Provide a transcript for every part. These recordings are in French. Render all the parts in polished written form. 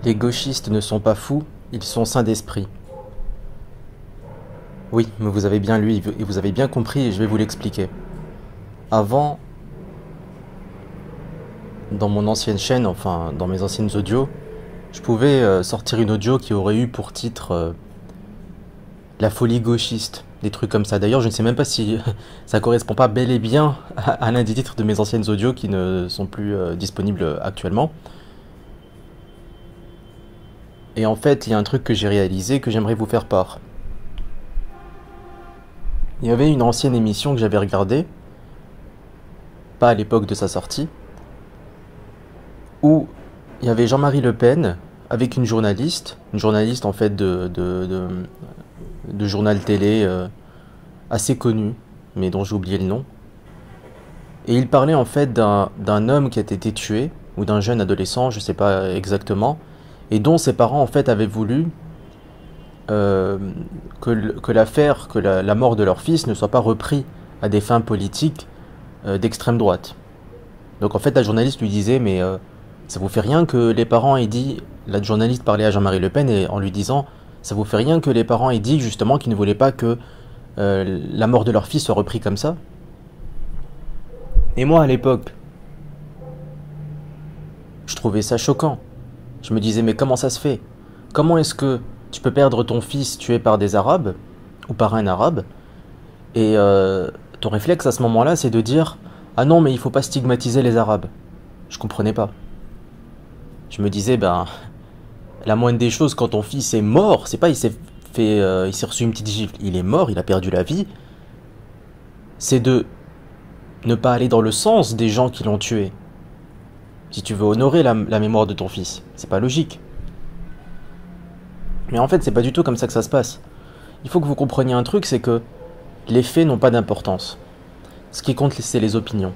Les gauchistes ne sont pas fous, ils sont sains d'esprit. Oui, mais vous avez bien lu et vous avez bien compris et je vais vous l'expliquer. Avant, dans mon ancienne chaîne, enfin dans mes anciennes audios, je pouvais sortir une audio qui aurait eu pour titre La folie gauchiste, des trucs comme ça. D'ailleurs, je ne sais même pas si ça correspond pas bel et bien à l'un des titres de mes anciennes audios qui ne sont plus disponibles actuellement. Et en fait, il y a un truc que j'ai réalisé que j'aimerais vous faire part. Il y avait une ancienne émission que j'avais regardée, pas à l'époque de sa sortie, où il y avait Jean-Marie Le Pen avec une journaliste en fait de journal télé assez connu, mais dont j'ai oublié le nom. Et il parlait en fait d'un homme qui a été tué, ou d'un jeune adolescent, je sais pas exactement, et dont ses parents en fait avaient voulu que l'affaire, que la mort de leur fils ne soit pas repris à des fins politiques d'extrême droite. Donc en fait la journaliste lui disait mais ça vous fait rien que les parents aient dit, la journaliste parlait à Jean-Marie Le Pen et en lui disant ça vous fait rien que les parents aient dit justement qu'ils ne voulaient pas que la mort de leur fils soit repris comme ça. Et moi à l'époque je trouvais ça choquant. Je me disais mais comment ça se fait? Comment est-ce que tu peux perdre ton fils tué par des Arabes ou par un Arabe et ton réflexe à ce moment-là c'est de dire ah non mais il faut pas stigmatiser les Arabes. Je comprenais pas. Je me disais ben la moindre des choses quand ton fils est mort, c'est pas il s'est reçu une petite gifle, il est mort, il a perdu la vie, c'est de ne pas aller dans le sens des gens qui l'ont tué. Si tu veux honorer la mémoire de ton fils, c'est pas logique. Mais en fait, c'est pas du tout comme ça que ça se passe. Il faut que vous compreniez un truc, c'est que les faits n'ont pas d'importance. Ce qui compte, c'est les opinions.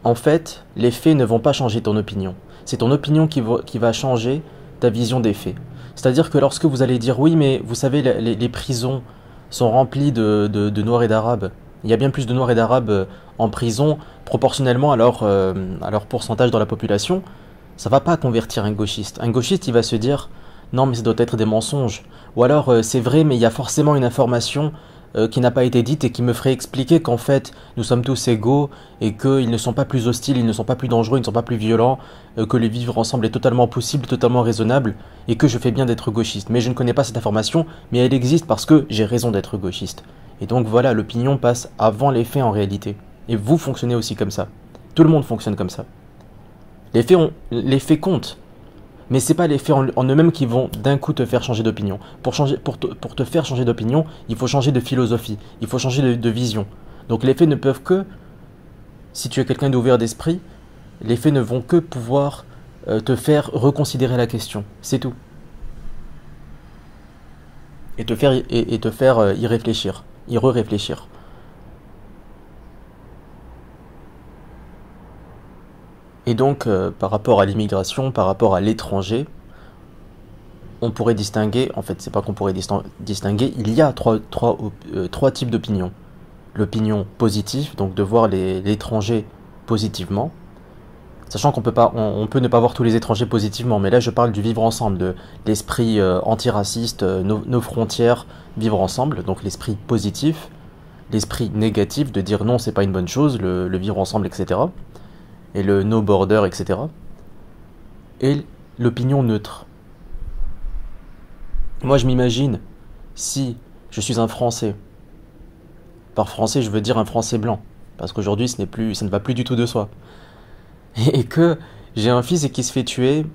En fait, les faits ne vont pas changer ton opinion. C'est ton opinion qui va changer ta vision des faits. C'est-à-dire que lorsque vous allez dire oui, mais vous savez, les prisons sont remplies de Noirs et d'Arabes. Il y a bien plus de Noirs et d'Arabes en prison proportionnellement à leur pourcentage dans la population. Ça va pas convertir un gauchiste. Un gauchiste, il va se dire non, mais ça doit être des mensonges. Ou alors c'est vrai, mais il y a forcément une information qui n'a pas été dite et qui me ferait expliquer qu'en fait nous sommes tous égaux et qu'ils ne sont pas plus hostiles, ils ne sont pas plus dangereux, ils ne sont pas plus violents, que le vivre ensemble est totalement possible, totalement raisonnable et que je fais bien d'être gauchiste. Mais je ne connais pas cette information, mais elle existe parce que j'ai raison d'être gauchiste. Et donc voilà, l'opinion passe avant les faits en réalité. Et vous fonctionnez aussi comme ça. Tout le monde fonctionne comme ça. Les faits comptent. Mais c'est pas les faits en eux-mêmes qui vont d'un coup te faire changer d'opinion. Pour te faire changer d'opinion, il faut changer de philosophie, il faut changer de vision. Donc les faits ne peuvent que, si tu es quelqu'un d'ouvert d'esprit, les faits ne vont que pouvoir te faire reconsidérer la question. C'est tout. Et te faire y réfléchir, y re-réfléchir. Et donc, par rapport à l'immigration, par rapport à l'étranger, on pourrait distinguer, en fait, c'est pas qu'on pourrait distinguer, il y a trois types d'opinions. L'opinion positive, donc de voir l'étranger positivement, sachant on peut ne pas voir tous les étrangers positivement, mais là je parle du vivre ensemble, de l'esprit antiraciste, nos frontières, vivre ensemble, donc l'esprit positif, l'esprit négatif de dire non, c'est pas une bonne chose, le vivre ensemble, etc. Et le no border, etc. Et l'opinion neutre. Moi, je m'imagine, si je suis un Français, par Français, je veux dire un Français blanc, parce qu'aujourd'hui, ça ne va plus du tout de soi, et que j'ai un fils et qui se fait tuer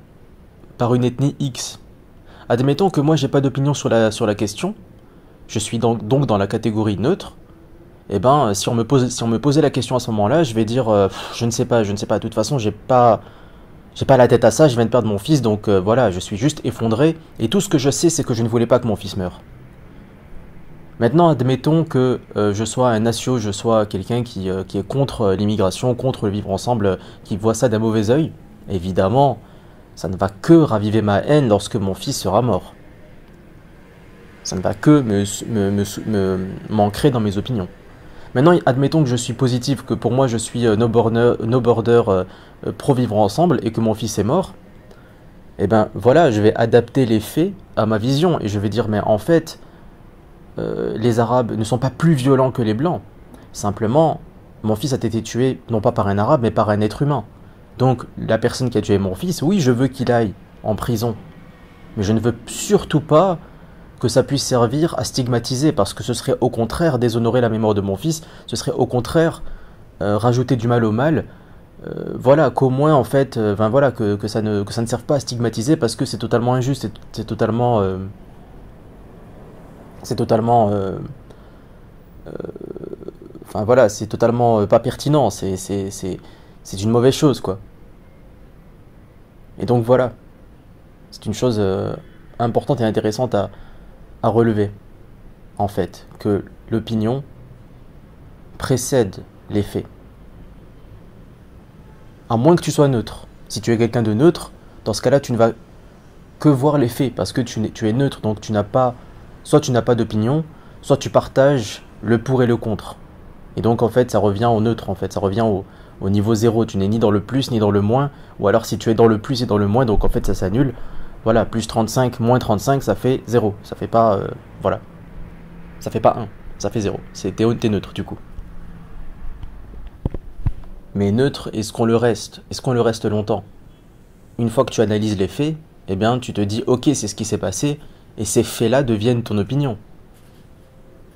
par une ethnie X. Admettons que moi, j'ai pas d'opinion sur la question, je suis donc dans la catégorie neutre. Eh ben, si on me posait la question à ce moment-là, je vais dire, je ne sais pas. De toute façon, j'ai pas la tête à ça. Je viens de perdre mon fils, donc voilà, je suis juste effondré. Et tout ce que je sais, c'est que je ne voulais pas que mon fils meure. Maintenant, admettons que je sois un nacio, je sois quelqu'un qui est contre l'immigration, contre le vivre ensemble, qui voit ça d'un mauvais œil. Évidemment, ça ne va que raviver ma haine lorsque mon fils sera mort. Ça ne va que m'ancrer dans mes opinions. Maintenant, admettons que je suis positif, que pour moi je suis no border pro-vivre ensemble et que mon fils est mort. eh ben voilà, je vais adapter les faits à ma vision et je vais dire mais en fait les Arabes ne sont pas plus violents que les Blancs. Simplement, mon fils a été tué non pas par un Arabe mais par un être humain. Donc la personne qui a tué mon fils, oui, je veux qu'il aille en prison, mais je ne veux surtout pas que ça puisse servir à stigmatiser, parce que ce serait au contraire déshonorer la mémoire de mon fils, ce serait au contraire rajouter du mal au mal. Voilà, qu'au moins en fait, voilà, que ça ne serve pas à stigmatiser parce que c'est totalement injuste, c'est totalement, voilà, c'est totalement pas pertinent, c'est une mauvaise chose quoi. Et donc voilà, c'est une chose importante et intéressante à relever, en fait, que l'opinion précède les faits. À moins que tu sois neutre. Si tu es quelqu'un de neutre, dans ce cas-là, tu ne vas que voir les faits, parce que tu es neutre, donc soit tu n'as pas d'opinion, soit tu partages le pour et le contre. Et donc en fait, ça revient au neutre, en fait, ça revient au niveau zéro. Tu n'es ni dans le plus ni dans le moins, ou alors si tu es dans le plus et dans le moins, donc en fait ça s'annule. Voilà, plus 35, moins 35, ça fait 0. Ça fait pas, voilà, ça fait pas 1, ça fait 0. T'es neutre du coup. Mais neutre, est-ce qu'on le reste? Est-ce qu'on le reste longtemps? Une fois que tu analyses les faits, eh bien tu te dis ok, c'est ce qui s'est passé, et ces faits-là deviennent ton opinion.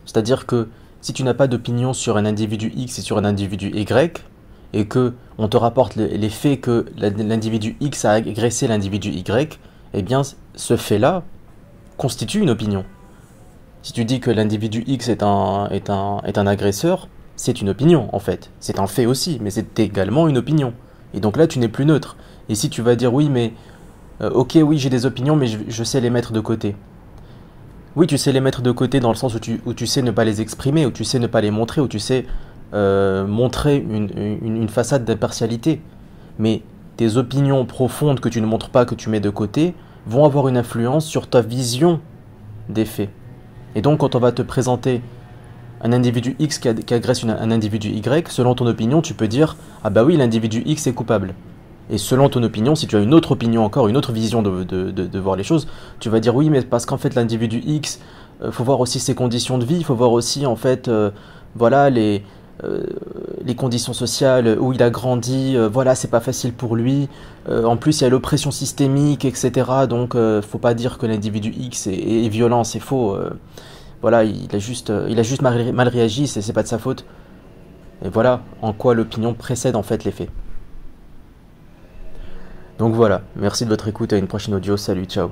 C'est-à-dire que si tu n'as pas d'opinion sur un individu X et sur un individu Y, et que on te rapporte les faits que l'individu X a agressé l'individu Y, eh bien ce fait-là constitue une opinion. Si tu dis que l'individu X est un agresseur, c'est une opinion en fait. C'est un fait aussi, mais c'est également une opinion. Et donc là, tu n'es plus neutre. Et si tu vas dire oui, mais ok, oui, j'ai des opinions, mais je sais les mettre de côté. Oui, tu sais les mettre de côté dans le sens où tu sais ne pas les exprimer, où tu sais ne pas les montrer, où tu sais montrer une façade d'impartialité. Mais tes opinions profondes que tu ne montres pas, que tu mets de côté, vont avoir une influence sur ta vision des faits. Et donc quand on va te présenter un individu X qui agresse un individu Y, selon ton opinion, tu peux dire « Ah bah oui, l'individu X est coupable ». Et selon ton opinion, si tu as une autre opinion encore, une autre vision de voir les choses, tu vas dire « Oui, mais parce qu'en fait l'individu X, faut voir aussi ses conditions de vie, il faut voir aussi en fait, voilà, les conditions sociales où il a grandi, voilà, c'est pas facile pour lui. En plus, il y a l'oppression systémique, etc. Donc, faut pas dire que l'individu X est violent, c'est faux. Voilà, il a juste mal réagi, c'est pas de sa faute. Et voilà en quoi l'opinion précède en fait les faits. Donc voilà, merci de votre écoute, à une prochaine audio, salut, ciao.